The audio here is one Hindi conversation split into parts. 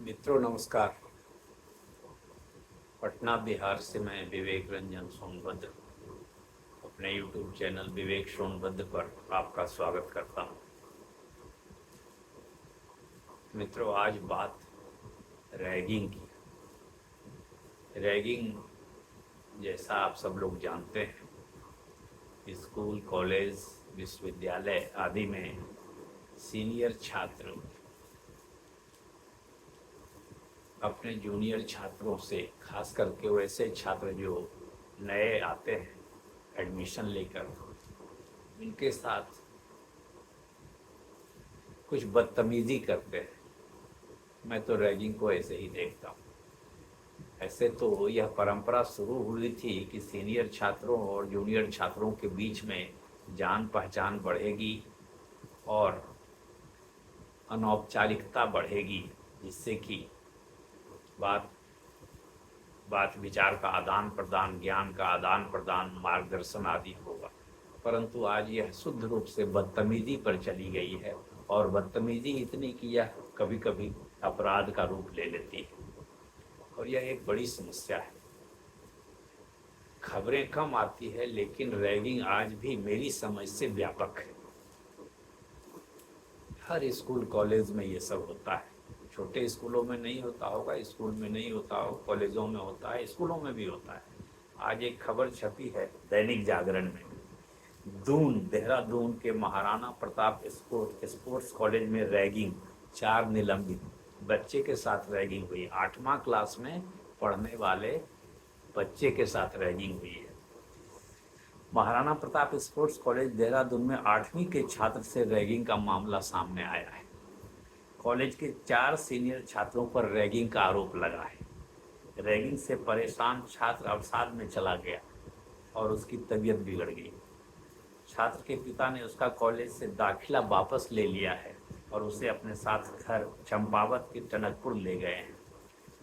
मित्रों नमस्कार। पटना बिहार से मैं विवेक रंजन सोनभद्र अपने YouTube चैनल विवेक सोनभद्र पर आपका स्वागत करता हूं। मित्रों, आज बात रैगिंग की। रैगिंग जैसा आप सब लोग जानते हैं, स्कूल, कॉलेज, विश्वविद्यालय आदि में सीनियर छात्र अपने जूनियर छात्रों से, खास करके वैसे छात्र जो नए आते हैं एडमिशन लेकर, उनके साथ कुछ बदतमीजी करते हैं। मैं तो रैगिंग को ऐसे ही देखता हूँ। ऐसे तो यह परंपरा शुरू हुई थी कि सीनियर छात्रों और जूनियर छात्रों के बीच में जान पहचान बढ़ेगी और अनौपचारिकता बढ़ेगी, जिससे कि बात बात विचार का आदान प्रदान, ज्ञान का आदान प्रदान, मार्गदर्शन आदि होगा। परंतु आज यह शुद्ध रूप से बदतमीजी पर चली गई है, और बदतमीजी इतनी कि यह कभी कभी अपराध का रूप ले लेती है, और यह एक बड़ी समस्या है। खबरें कम आती है, लेकिन रैगिंग आज भी मेरी समझ से व्यापक है। हर स्कूल कॉलेज में ये सब होता है। छोटे स्कूलों में नहीं होता होगा, स्कूल में नहीं होता हो, कॉलेजों में होता है, स्कूलों में भी होता है। आज एक खबर छपी है दैनिक जागरण में, देहरादून के महाराणा प्रताप स्पोर्ट्स कॉलेज में रैगिंग, 4 निलंबित। बच्चे के साथ रैगिंग हुई, 8वां क्लास में पढ़ने वाले बच्चे के साथ रैगिंग हुई है। महाराणा प्रताप स्पोर्ट्स कॉलेज देहरादून में 8वीं के छात्र से रैगिंग का मामला सामने आया है। कॉलेज के 4 सीनियर छात्रों पर रैगिंग का आरोप लगा है। रैगिंग से परेशान छात्र अवसाद में चला गया और उसकी तबीयत बिगड़ गई। छात्र के पिता ने उसका कॉलेज से दाखिला वापस ले लिया है और उसे अपने साथ घर चंपावत के टनकपुर ले गए हैं।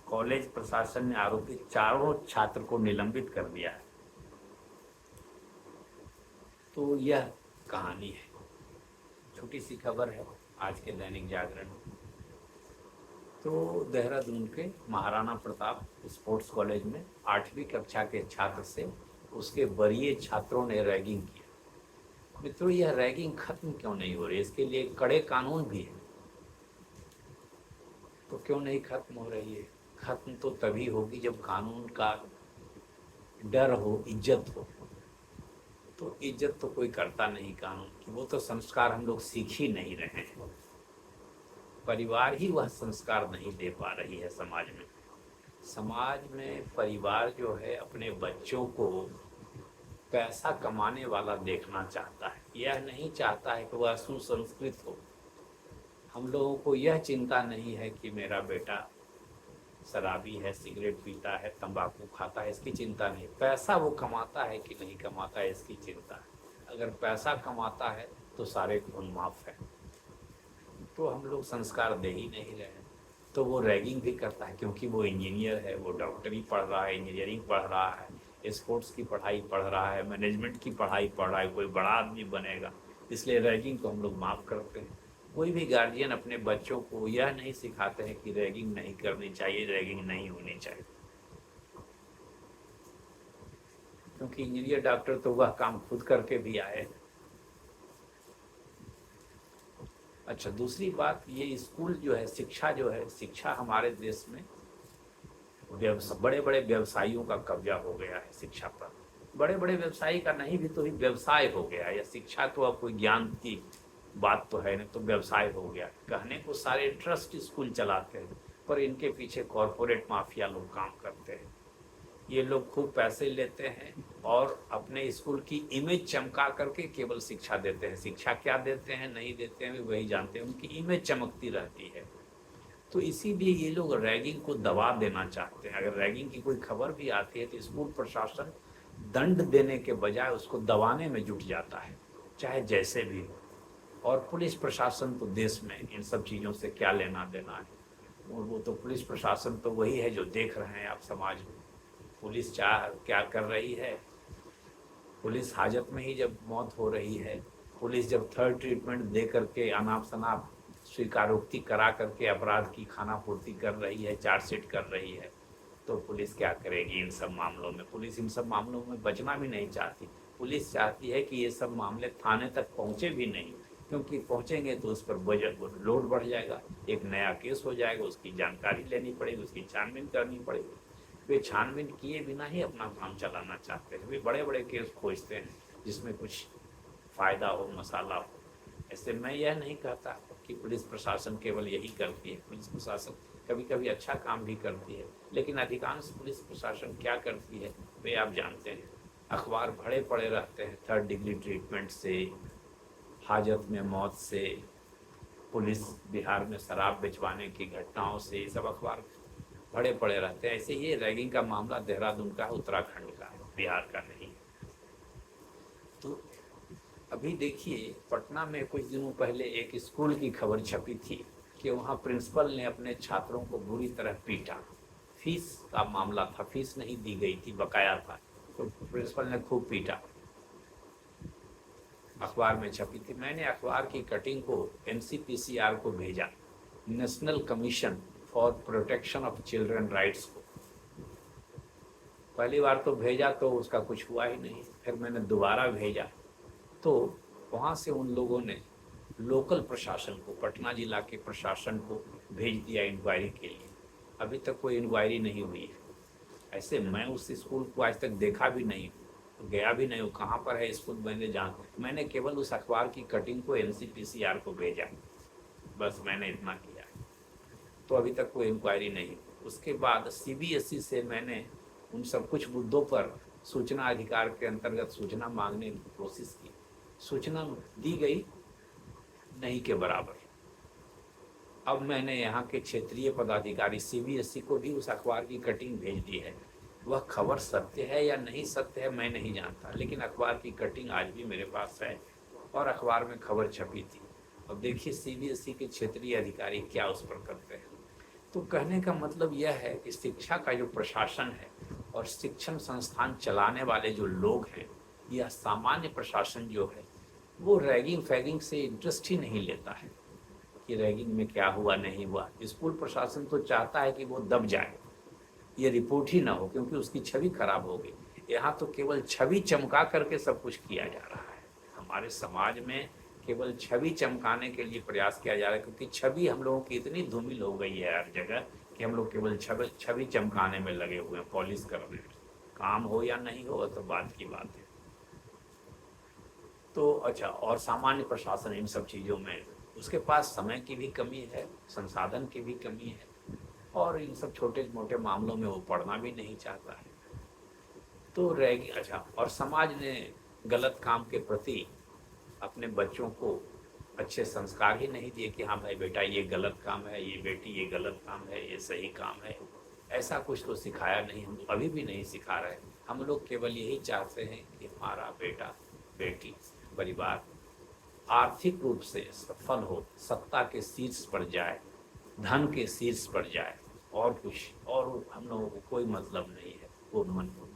कॉलेज प्रशासन ने आरोपित 4 छात्र को निलंबित कर दिया है। तो यह कहानी है, छोटी सी खबर है आज के दैनिक जागरण में। तो देहरादून के महाराणा प्रताप स्पोर्ट्स कॉलेज में 8वीं कक्षा के छात्र से उसके वरीय छात्रों ने रैगिंग किया। मित्रों, यह रैगिंग खत्म क्यों नहीं हो रही? इसके लिए कड़े कानून भी है, तो क्यों नहीं खत्म हो रही है? खत्म तो तभी होगी जब कानून का डर हो, इज्जत हो। तो इज्जत तो कोई करता नहीं कानून की, वो तो संस्कार हम लोग सीख ही नहीं रहे हैं। परिवार ही वह संस्कार नहीं दे पा रही है समाज में। समाज में परिवार जो है अपने बच्चों को पैसा कमाने वाला देखना चाहता है, यह नहीं चाहता है कि वह सुसंस्कृत हो। हम लोगों को यह चिंता नहीं है कि मेरा बेटा शराबी है, सिगरेट पीता है, तंबाकू खाता है, इसकी चिंता नहीं। पैसा वो कमाता है कि नहीं कमाता है, इसकी चिंता है। अगर पैसा कमाता है तो सारे खून माफ है। तो हम लोग संस्कार दे ही नहीं रहे हैं। तो वो रैगिंग भी करता है, क्योंकि वो इंजीनियर है, वो डॉक्टरी पढ़ रहा है, इंजीनियरिंग पढ़ रहा है, स्पोर्ट्स की पढ़ाई पढ़ रहा है, मैनेजमेंट की पढ़ाई पढ़ रहा है, कोई बड़ा आदमी बनेगा। इसलिए रैगिंग को हम लोग माफ़ करते हैं। कोई भी गार्जियन अपने बच्चों को यह नहीं सिखाते हैं कि रैगिंग नहीं करनी चाहिए, रैगिंग नहीं होनी चाहिए, क्योंकि इंजीनियर डॉक्टर तो वह काम खुद करके भी आए हैं। अच्छा, दूसरी बात, ये स्कूल जो है, शिक्षा जो है, शिक्षा हमारे देश में बड़े बड़े व्यवसायियों का कब्जा हो गया है शिक्षा पर। बड़े बड़े व्यवसायी का नहीं भी तो ही व्यवसाय हो गया है। या शिक्षा तो अब कोई ज्ञान की बात तो है नहीं, तो व्यवसाय हो गया। कहने को सारे ट्रस्ट स्कूल चलाते हैं, पर इनके पीछे कॉरपोरेट माफिया लोग काम करते हैं। ये लोग खूब पैसे लेते हैं और अपने स्कूल की इमेज चमका करके केवल शिक्षा देते हैं। शिक्षा क्या देते हैं नहीं देते हैं वही जानते हैं, उनकी इमेज चमकती रहती है। तो इसीलिए ये लोग रैगिंग को दबा देना चाहते हैं। अगर रैगिंग की कोई खबर भी आती है तो स्कूल प्रशासन दंड देने के बजाय उसको दबाने में जुट जाता है, चाहे जैसे भी हो। और पुलिस प्रशासन तो देश में इन सब चीज़ों से क्या लेना देना है? और वो तो पुलिस प्रशासन तो वही है जो देख रहे हैं आप समाज में। पुलिस चाह क्या कर रही है? पुलिस हाजत में ही जब मौत हो रही है, पुलिस जब थर्ड ट्रीटमेंट दे करके अनाप शनाप स्वीकारोक्ति करा करके अपराध की खानापूर्ति कर रही है, चार्जशीट कर रही है, तो पुलिस क्या करेगी इन सब मामलों में? पुलिस इन सब मामलों में बचना भी नहीं चाहती। पुलिस चाहती है कि ये सब मामले थाने तक पहुंचे भी नहीं, क्योंकि पहुंचेंगे तो उस पर बजट लोड बढ़ जाएगा, एक नया केस हो जाएगा, उसकी जानकारी लेनी पड़ेगी, उसकी छानबीन करनी पड़ेगी। वे छानबीन किए बिना ही अपना काम चलाना चाहते हैं। वे बड़े बड़े केस खोजते हैं जिसमें कुछ फ़ायदा हो, मसाला हो। ऐसे मैं यह नहीं कहता कि पुलिस प्रशासन केवल यही करती है। पुलिस प्रशासन कभी कभी अच्छा काम भी करती है, लेकिन अधिकांश पुलिस प्रशासन क्या करती है वे आप जानते हैं। अखबार भरे पड़े रहते हैं 3rd डिग्री ट्रीटमेंट से, हाजत में मौत से, पुलिस बिहार में शराब बेचवाने की घटनाओं से, ये सब अखबार भरे पड़े रहते हैं। ऐसे ही रैगिंग का मामला देहरादून का है, उत्तराखंड का है, बिहार का नहीं। तो अभी देखिए, पटना में कुछ दिनों पहले एक स्कूल की खबर छपी थी कि वहाँ प्रिंसिपल ने अपने छात्रों को बुरी तरह पीटा। फीस का मामला था, फीस नहीं दी गई थी, बकाया था, तो प्रिंसिपल ने खूब पीटा। अखबार में छपी थी। मैंने अखबार की कटिंग को NCPCR को भेजा, national commission for protection of children rights को। पहली बार तो भेजा तो उसका कुछ हुआ ही नहीं, फिर मैंने दोबारा भेजा तो वहाँ से उन लोगों ने लोकल प्रशासन को, पटना जिला के प्रशासन को भेज दिया इंक्वायरी के लिए। अभी तक कोई इंक्वायरी नहीं हुई है। ऐसे मैं उस स्कूल को आज तक देखा भी नहीं हूँ, गया भी नहीं हूँ, कहाँ पर है स्कूल मैंने केवल उस अखबार की कटिंग को NCPCR को भेजा, बस मैंने इतना किया। तो अभी तक कोई इंक्वायरी नहीं। उसके बाद CBSE से मैंने उन सब कुछ मुद्दों पर सूचना अधिकार के अंतर्गत सूचना मांगने की कोशिश की। सूचना दी गई नहीं के बराबर। अब मैंने यहाँ के क्षेत्रीय पदाधिकारी CBSE को भी उस अखबार की कटिंग भेज दी है। वह खबर सत्य है या नहीं सत्य है मैं नहीं जानता, लेकिन अखबार की कटिंग आज भी मेरे पास है और अखबार में खबर छपी थी। अब देखिए CBSE के क्षेत्रीय अधिकारी क्या उस पर करते हैं। तो कहने का मतलब यह है कि शिक्षा का जो प्रशासन है और शिक्षण संस्थान चलाने वाले जो लोग हैं, यह सामान्य प्रशासन जो है, वो रैगिंग फैगिंग से इंटरेस्ट ही नहीं लेता है कि रैगिंग में क्या हुआ नहीं हुआ। स्कूल प्रशासन तो चाहता है कि वो दब जाए, ये रिपोर्ट ही ना हो, क्योंकि उसकी छवि खराब होगी। यहाँ तो केवल छवि चमका करके सब कुछ किया जा रहा है। हमारे समाज में केवल छवि चमकाने के लिए प्रयास किया जा रहा है, क्योंकि छवि हम लोगों की इतनी धूमिल हो गई है हर जगह कि हम लोग केवल छवि चमकाने में लगे हुए हैं, पॉलिश करने में। काम हो या नहीं हो तो बात की बात है। तो अच्छा, और सामान्य प्रशासन इन सब चीज़ों में उसके पास समय की भी कमी है, संसाधन की भी कमी है, और इन सब छोटे मोटे मामलों में वो पढ़ना भी नहीं चाहता है। तो रैगिंग, अच्छा, और समाज ने गलत काम के प्रति अपने बच्चों को अच्छे संस्कार ही नहीं दिए कि हाँ भाई बेटा ये गलत काम है, ये बेटी ये गलत काम है, ये सही काम है। ऐसा कुछ तो सिखाया नहीं, हम अभी भी नहीं सिखा रहे। हम लोग केवल यही चाहते हैं कि हमारा बेटा बेटी परिवार आर्थिक रूप से सफल हो, सत्ता के शीर्ष पर जाए, धन के शीर्ष पर जाए, और कुछ और हम लोगों को कोई मतलब नहीं है।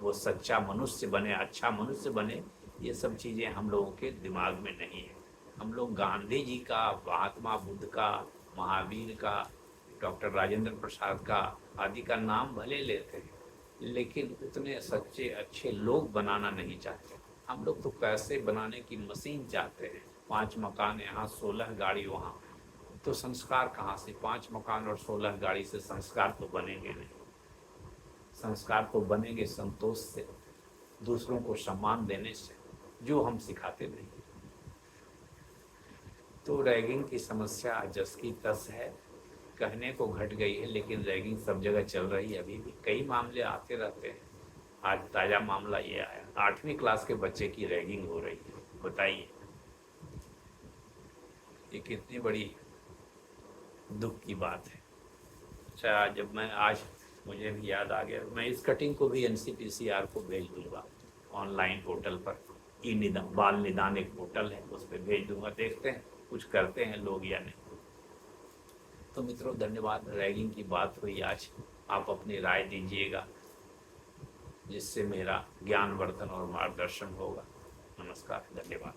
वो सच्चा मनुष्य बने, अच्छा मनुष्य बने, ये सब चीज़ें हम लोगों के दिमाग में नहीं है। हम लोग गांधी जी का, महात्मा बुद्ध का, महावीर का, डॉक्टर राजेंद्र प्रसाद का आदि का नाम भले लेते हैं, लेकिन उतने सच्चे अच्छे लोग बनाना नहीं चाहते। हम लोग तो पैसे बनाने की मशीन चाहते हैं। 5 मकान यहाँ, 16 गाड़ी वहाँ, तो संस्कार कहाँ से? 5 मकान और 16 गाड़ी से संस्कार तो बनेंगे नहीं। संस्कार तो बनेंगे संतोष से, दूसरों को सम्मान देने से, जो हम सिखाते नहीं। तो रैगिंग की समस्या जस की तस है, कहने को घट गई है, लेकिन रैगिंग सब जगह चल रही है। अभी भी कई मामले आते रहते हैं। आज ताज़ा मामला ये आया, 8वीं क्लास के बच्चे की रैगिंग हो रही है। बताइए ये कितनी बड़ी दुख की बात है। अच्छा, जब मैं आज मुझे भी याद आ गया, मैं इस कटिंग को भी NCPCR को भेज दूंगा ऑनलाइन पोर्टल पर। बाल निदान एक पोर्टल है, उस पर भेज दूंगा, देखते हैं कुछ करते हैं लोग या नहीं। तो मित्रों धन्यवाद। रैगिंग की बात हुई आज, आप अपनी राय दीजिएगा जिससे मेरा ज्ञानवर्धन और मार्गदर्शन होगा। नमस्कार, धन्यवाद।